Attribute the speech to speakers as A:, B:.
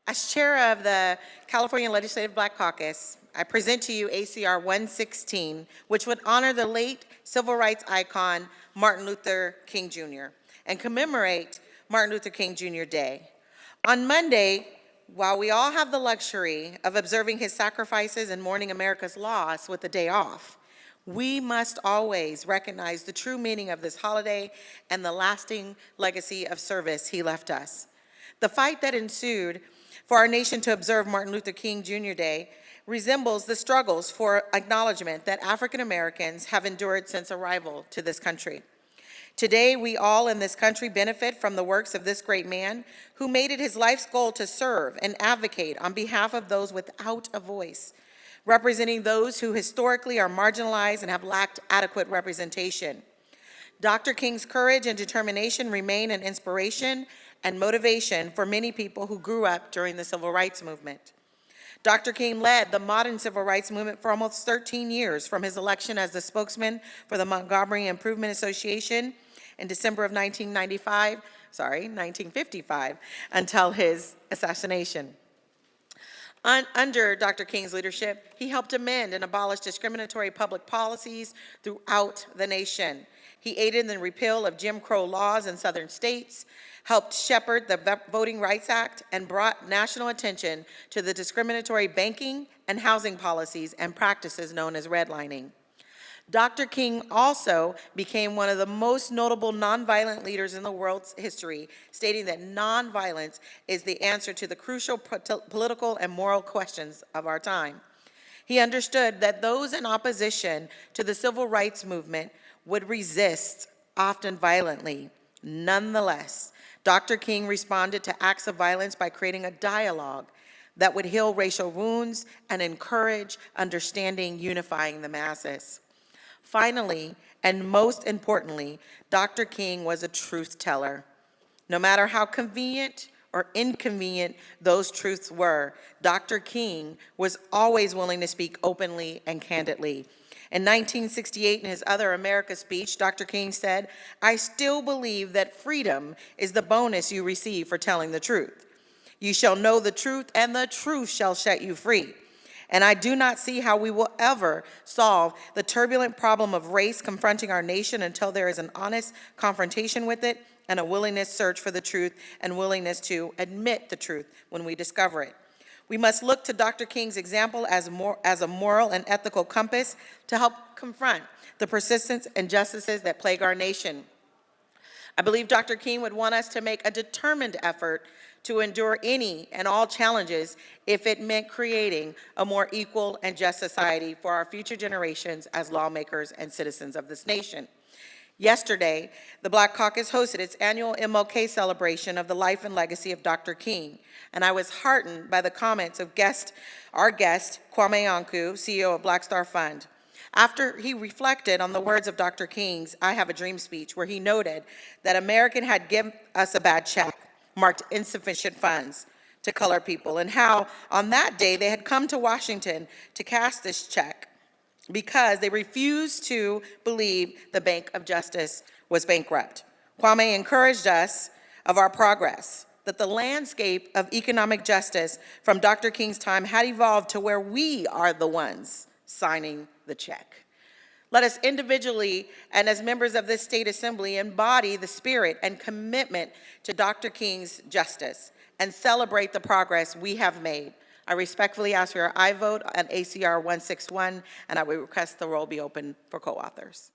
A: As chair of the California Legislative Black Caucus, I present to you ACR 116, which would honor the late civil rights icon Martin Luther King Jr. and commemorate Martin Luther King Jr. Day. On Monday, while we all have the luxury of observing his sacrifices and mourning America's loss with a day off, we must always recognize the true meaning of this holiday and the lasting legacy of service he left us. The fight that ensued for our nation to observe Martin Luther King Jr. Day resembles the struggles for acknowledgement that African Americans have endured since arrival to this country. Today, we all in this country benefit from the works of this great man who made it his life's goal to serve and advocate on behalf of those without a voice, representing those who historically are marginalized and have lacked adequate representation. Dr. King's courage and determination remain an inspiration and motivation for many people who grew up during the Civil Rights Movement. Dr. King led the modern Civil Rights Movement for almost 13 years, from his election as the spokesman for the Montgomery Improvement Association in December of 1955, until his assassination. Under Dr. King's leadership, he helped amend and abolish discriminatory public policies throughout the nation. He aided in the repeal of Jim Crow laws in southern states, helped shepherd the Voting Rights Act, and brought national attention to the discriminatory banking and housing policies and practices known as redlining. Dr. King also became one of the most notable nonviolent leaders in the world's history, stating that nonviolence is the answer to the crucial political and moral questions of our time. He understood that those in opposition to the civil rights movement would resist, often violently. Nonetheless, Dr. King responded to acts of violence by creating a dialogue that would heal racial wounds and encourage understanding, unifying the masses. Finally, and most importantly, Dr. King was a truth teller. No matter how convenient or inconvenient those truths were, Dr. King was always willing to speak openly and candidly. In 1968, in his Other America speech, Dr. King said, "I still believe that freedom is the bonus you receive for telling the truth. You shall know the truth, and the truth shall set you free. And I do not see how we will ever solve the turbulent problem of race confronting our nation until there is an honest confrontation with it and a willingness to search for the truth and willingness to admit the truth when we discover it. We must look to Dr. King's example as a moral and ethical compass to help confront the persistent injustices that plague our nation. I believe Dr. King would want us to make a determined effort to endure any and all challenges if it meant creating a more equal and just society for our future generations as lawmakers and citizens of this nation." Yesterday, the Black Caucus hosted its annual MLK celebration of the life and legacy of Dr. King, and I was heartened by the comments of our guest, Kwame Anku, CEO of Black Star Fund. After he reflected on the words of Dr. King's I Have a Dream speech, where he noted that America had given us a bad check, marked insufficient funds to colored people, and how on that day they had come to Washington to cash this check because they refused to believe the Bank of Justice was bankrupt. Kwame encouraged us of our progress, that the landscape of economic justice from Dr. King's time had evolved to where we are the ones signing the check. Let us individually and as members of this state assembly embody the spirit and commitment to Dr. King's justice and celebrate the progress we have made. I respectfully ask for your aye vote on ACR 161, and I will request the roll be open for co-authors.